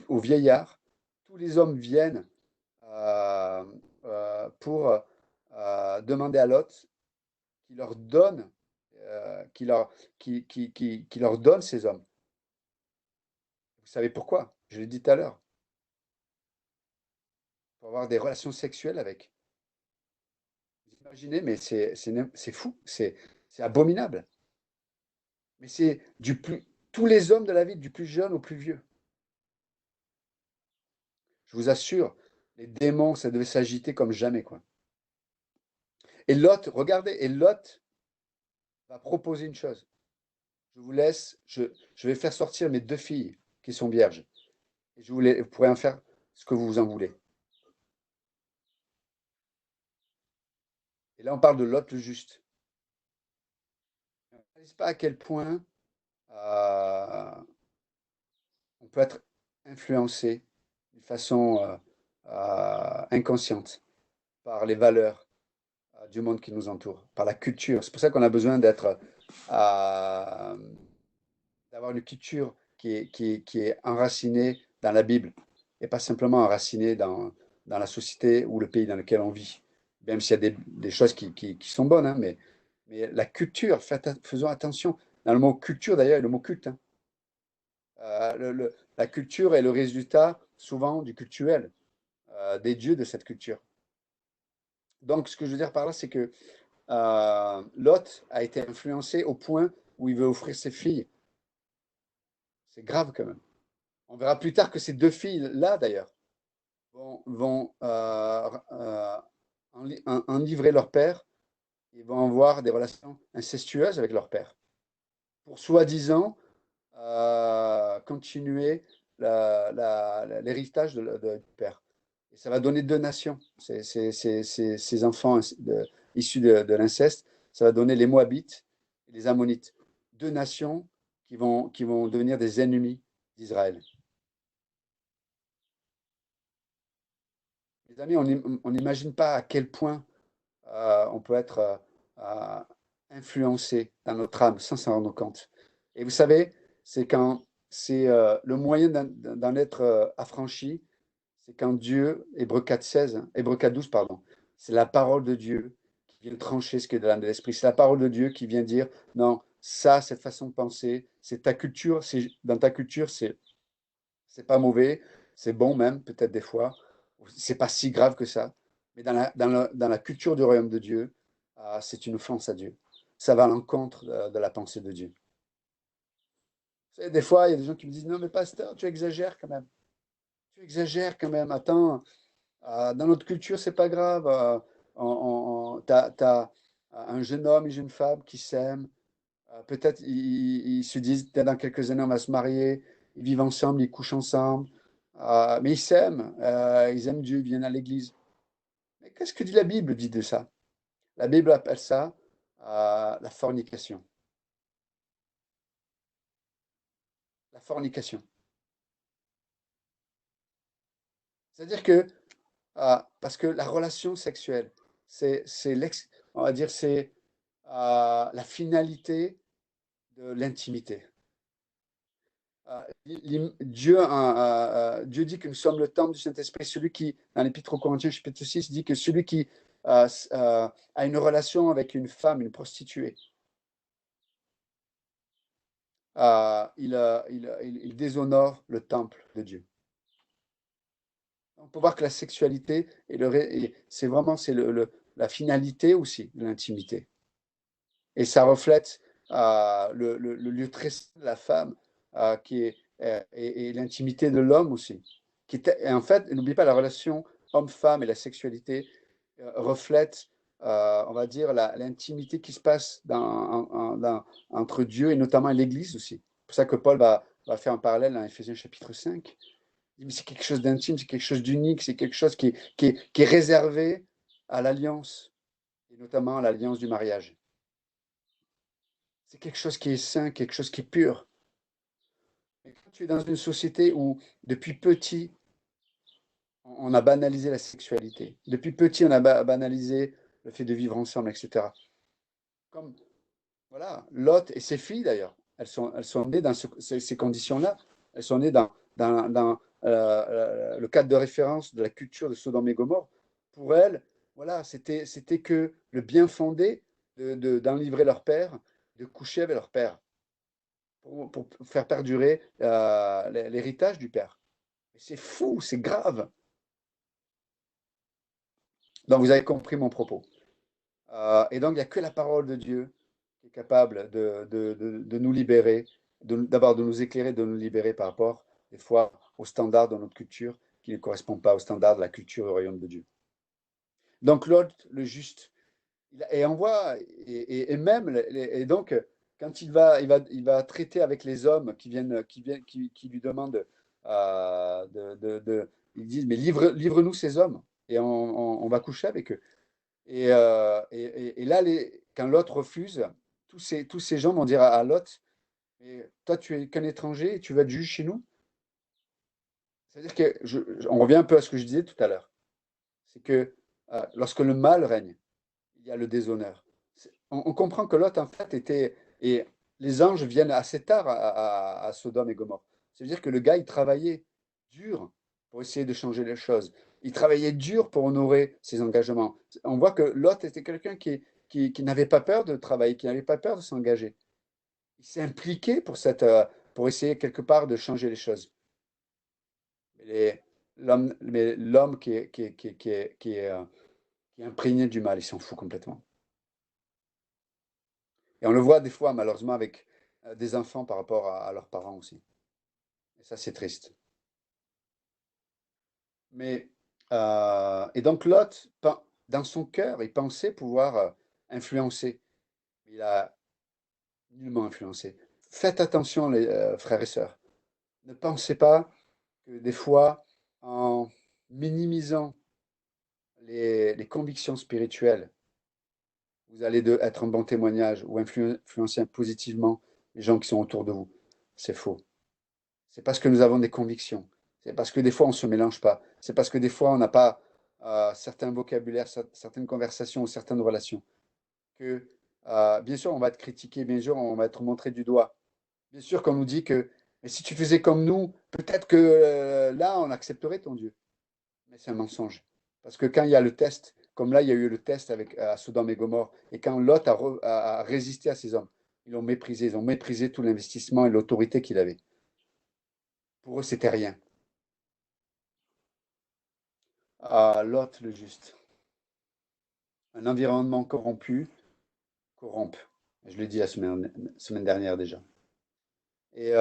au vieillard, tous les hommes viennent pour demander à Lot qu'il leur donne, qu'il leur donne ces hommes. Vous savez pourquoi? Je l'ai dit tout à l'heure. Pour avoir des relations sexuelles avec. Vous imaginez, mais c'est fou, c'est abominable. Mais c'est tous les hommes de la vie, du plus jeune au plus vieux. Je vous assure, les démons, ça devait s'agiter comme jamais, quoi. Et Lot, regardez, et Lot va proposer une chose. Je vous laisse, je vais faire sortir mes 2 filles qui sont vierges. Et vous pourrez en faire ce que vous en voulez. Et là, on parle de Lot le juste. On ne réalise pas à quel point on peut être influencé d'une façon inconsciente par les valeurs du monde qui nous entoure, par la culture. C'est pour ça qu'on a besoin d'avoir une culture qui est enracinée dans la Bible et pas simplement enracinée dans la société ou le pays dans lequel on vit. Même s'il y a des choses qui sont bonnes, hein, mais la culture, faisons attention. Dans le mot culture, d'ailleurs, il y a le mot culte. Hein. La culture est le résultat souvent du cultuel, des dieux de cette culture. Donc, ce que je veux dire par là, c'est que Lot a été influencé au point où il veut offrir ses filles. C'est grave quand même. On verra plus tard que ces 2 filles-là, d'ailleurs, vont enivrer leur père. Ils vont avoir des relations incestueuses avec leur père. Pour soi-disant continuer l'héritage du père. Et ça va donner 2 nations. Ces enfants issus de l'inceste, ça va donner les Moabites et les Ammonites. 2 nations qui vont devenir des ennemis d'Israël. Les amis, on n'imagine pas à quel point on peut être euh, influencé dans notre âme sans s'en rendre compte. Et vous savez, c'est le moyen d'en être affranchi, c'est quand Dieu, Hébreux 4:16, Hébreux 4:12, pardon, c'est la parole de Dieu qui vient trancher ce qui est de l'âme de l'esprit. C'est la parole de Dieu qui vient dire, non, ça, cette façon de penser, c'est ta culture, dans ta culture, c'est pas mauvais, c'est bon même, peut-être des fois. C'est pas si grave que ça. Mais dans la culture du royaume de Dieu, c'est une offense à Dieu. Ça va à l'encontre de la pensée de Dieu. Vous savez, des fois, il y a des gens qui me disent, non, mais pasteur, tu exagères quand même. Tu exagères quand même. Attends, dans notre culture, c'est pas grave. T'as un jeune homme et une jeune femme qui s'aiment. Peut-être ils se disent, peut-être dans quelques années, on va se marier. Ils vivent ensemble, ils couchent ensemble. Mais ils s'aiment. Ils aiment Dieu, ils viennent à l'église. Mais qu'est-ce que dit la Bible dit de ça? La Bible appelle ça la fornication. La fornication. C'est-à-dire que, parce que la relation sexuelle, on va dire, c'est la finalité de l'intimité. Dieu dit que nous sommes le temple du Saint-Esprit. Celui qui, dans l'Épître aux Corinthiens, chapitre 6, dit que celui qui a une relation avec une femme, une prostituée, il déshonore le temple de Dieu. On peut voir que la sexualité, c'est vraiment la finalité aussi de l'intimité. Et ça reflète le lieu très saint de la femme, et l'intimité de l'homme aussi. Et en fait, n'oubliez pas, la relation homme-femme et la sexualité reflètent, on va dire, l'intimité qui se passe entre Dieu et notamment l'Église aussi. C'est pour ça que Paul va faire un parallèle dans Éphésiens chapitre 5. Il dit, mais c'est quelque chose d'intime, c'est quelque chose d'unique, c'est quelque chose qui est réservé à l'alliance, et notamment à l'alliance du mariage. C'est quelque chose qui est sain, quelque chose qui est pur. Et quand tu es dans une société où, depuis petit, on a banalisé la sexualité, depuis petit, on a banalisé le fait de vivre ensemble, etc. Comme, voilà, Lot et ses filles, d'ailleurs, elles sont nées dans ces conditions-là. Elles sont nées dans le cadre de référence de la culture de Sodome et Gomorre. Pour elles, Voilà, c'était que le bien fondé d'enivrer leur père, de coucher avec leur père, pour faire perdurer l'héritage du père. C'est fou, c'est grave. Donc vous avez compris mon propos. Et donc il n'y a que la parole de Dieu qui est capable de nous libérer, d'abord de nous éclairer, de nous libérer par rapport, des fois, aux standards de notre culture qui ne correspondent pas aux standards de la culture du royaume de Dieu. Donc l'autre, le juste, et on voit, et même, et donc, quand il va traiter avec les hommes qui lui demandent, ils disent, mais livre-nous ces hommes, et on va coucher avec eux. Et là, quand Lot refuse, tous ces gens vont dire à Lot, mais toi, tu es qu'un étranger et tu vas être juge chez nous? C'est-à-dire que, on revient un peu à ce que je disais tout à l'heure, c'est que lorsque le mal règne, il y a le déshonneur. On comprend que Lot, en fait, était. Et les anges viennent assez tard à Sodome et Gomorre. C'est-à-dire que le gars, il travaillait dur pour essayer de changer les choses. Il travaillait dur pour honorer ses engagements. On voit que Lot était quelqu'un qui n'avait pas peur de travailler, qui n'avait pas peur de s'engager. Il s'est impliqué pour essayer quelque part de changer les choses. Mais l'homme qui est imprégné du mal, il s'en fout complètement. Et on le voit des fois, malheureusement, avec des enfants par rapport à leurs parents aussi. Et ça, c'est triste. Et donc, Lot, dans son cœur, il pensait pouvoir influencer. Il a nullement influencé. Faites attention, les frères et sœurs. Ne pensez pas que des fois, en minimisant les convictions spirituelles, vous allez être un bon témoignage ou influencer positivement les gens qui sont autour de vous. C'est faux. C'est parce que nous avons des convictions. C'est parce que des fois, on ne se mélange pas. C'est parce que des fois, on n'a pas certains vocabulaires, certaines conversations ou certaines relations. Que, bien sûr, on va être critiqué, bien sûr, on va être montré du doigt. Bien sûr qu'on nous dit que mais si tu faisais comme nous, peut-être que là, on accepterait ton Dieu. Mais c'est un mensonge. Parce que quand il y a le test, comme là, il y a eu le test avec Sodome et Gomorre, et quand Lot a résisté à ces hommes, ils ont méprisé tout l'investissement et l'autorité qu'il avait. Pour eux, c'était rien. Lot le juste. Un environnement corrompu corrompt. Je l'ai dit la semaine dernière déjà. Et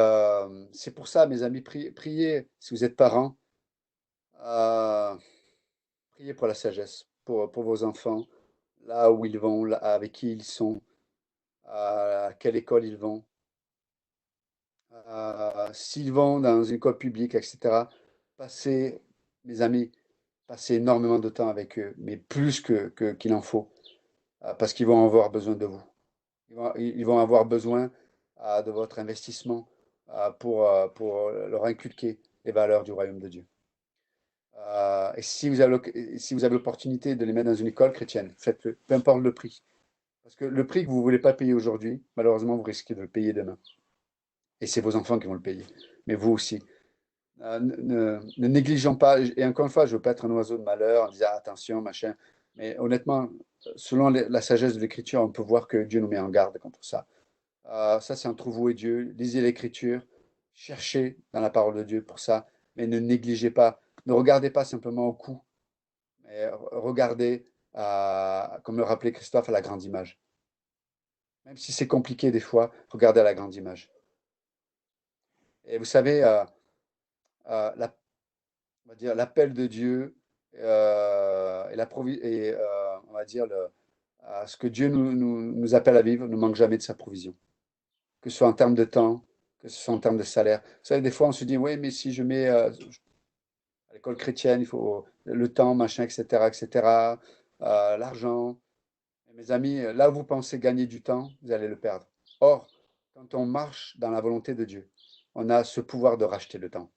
c'est pour ça, mes amis, priez, si vous êtes parents, euh, priez pour la sagesse, pour vos enfants, là où ils vont, avec qui ils sont, à quelle école ils vont. S'ils vont dans une école publique, etc., passez, mes amis, passez énormément de temps avec eux, mais plus qu'il en faut, parce qu'ils vont avoir besoin de vous. Ils vont avoir besoin de votre investissement pour leur inculquer les valeurs du royaume de Dieu. Et si vous avez l'opportunité de les mettre dans une école chrétienne, faites-le, peu importe le prix. Parce que le prix que vous ne voulez pas payer aujourd'hui, malheureusement, vous risquez de le payer demain. Et c'est vos enfants qui vont le payer, mais vous aussi. Ne négligeons pas, et encore une fois, je ne veux pas être un oiseau de malheur en disant ah, attention, machin, mais honnêtement, selon la sagesse de l'Écriture, on peut voir que Dieu nous met en garde contre ça. Ça, c'est entre vous et Dieu. Lisez l'Écriture, cherchez dans la parole de Dieu pour ça, mais ne négligez pas, ne regardez pas simplement au cou, mais regardez, comme le rappelait Christophe, à la grande image. Même si c'est compliqué des fois, regardez à la grande image. Et vous savez, on va dire l'appel de Dieu on va dire ce que Dieu nous appelle à vivre ne manque jamais de sa provision. Que ce soit en termes de temps, que ce soit en termes de salaire. Vous savez, des fois, on se dit, oui, mais si je mets à l'école chrétienne, il faut le temps, machin, etc., etc., l'argent. Et mes amis, là où vous pensez gagner du temps, vous allez le perdre. Or, quand on marche dans la volonté de Dieu, on a ce pouvoir de racheter le temps.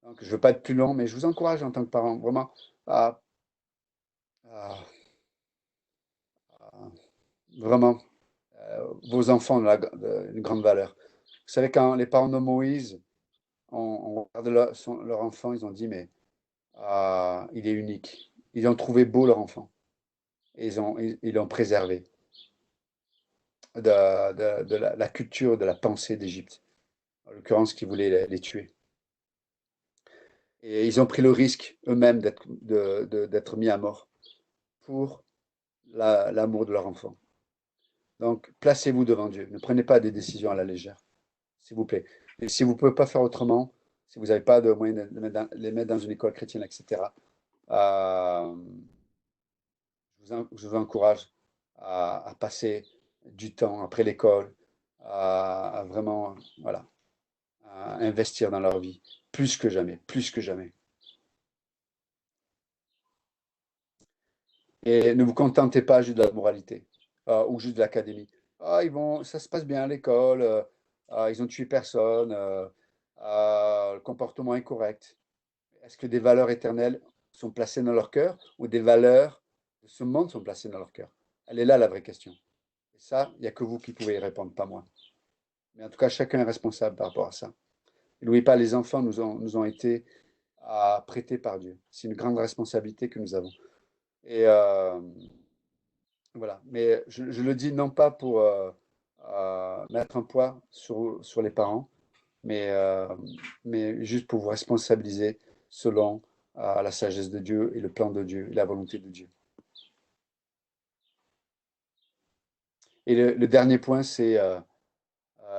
Donc, je ne veux pas être plus long, mais je vous encourage en tant que parent, vraiment, à, à- à- vraiment, vos enfants ont une grande valeur. Vous savez, quand les parents de Moïse on regarde leur enfant, ils ont dit, mais il est unique. ils ont trouvé beau leur enfant. Et ils l'ont préservé de la culture, de la pensée d'Égypte, en l'occurrence qui voulait les tuer. Et ils ont pris le risque eux-mêmes d'être mis à mort pour l'amour de leur enfant. Donc, placez-vous devant Dieu. Ne prenez pas des décisions à la légère, s'il vous plaît. Et si vous ne pouvez pas faire autrement, si vous n'avez pas de moyen de les mettre dans une école chrétienne, etc., euh, je vous encourage à passer du temps après l'école, à vraiment, voilà, à investir dans leur vie, plus que jamais, plus que jamais. Et ne vous contentez pas juste de la moralité ou juste de l'académie. Ah, ça se passe bien à l'école, ils ont tué personne, le comportement est correct. Est-ce que des valeurs éternelles sont placées dans leur cœur ou des valeurs de ce monde sont placées dans leur cœur? Elle est là la vraie question. Et ça, il n'y a que vous qui pouvez y répondre, pas moi. Mais en tout cas, chacun est responsable par rapport à ça. Et n'oubliez pas, les enfants nous ont été prêtés par Dieu. C'est une grande responsabilité que nous avons. Et voilà. Mais je le dis non pas pour mettre un poids sur les parents, mais, euh, mais juste pour vous responsabiliser selon la sagesse de Dieu et le plan de Dieu et la volonté de Dieu. Et le dernier point, c'est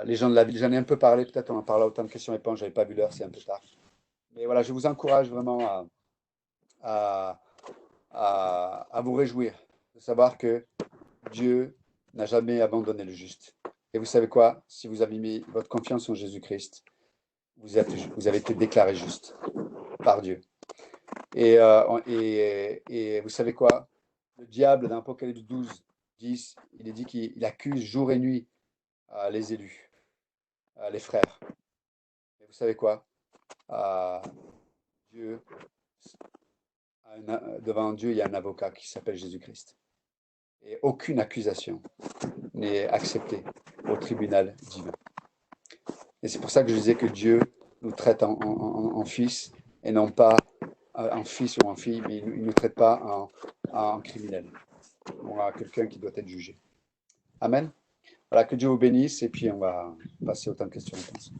les gens de la ville. J'en ai un peu parlé, peut-être on en parlera autant de questions-réponses, j'avais pas vu l'heure, c'est un peu tard. Mais voilà, je vous encourage vraiment à, à vous réjouir de savoir que Dieu n'a jamais abandonné le juste. Et vous savez quoi? Si vous avez mis votre confiance en Jésus-Christ, vous avez été déclaré juste par Dieu. Et vous savez quoi? Le diable, dans Apocalypse 12, 10, il est dit qu'il accuse jour et nuit les élus, les frères. Et vous savez quoi? Euh, Dieu, devant Dieu, il y a un avocat qui s'appelle Jésus-Christ. Et aucune accusation n'est acceptée au tribunal divin. Et c'est pour ça que je disais que Dieu nous traite en fils et non pas en fils ou en fille, mais il ne nous traite pas en criminel ou à quelqu'un qui doit être jugé. Amen. Voilà, que Dieu vous bénisse et puis on va passer au temps de questions-réponses.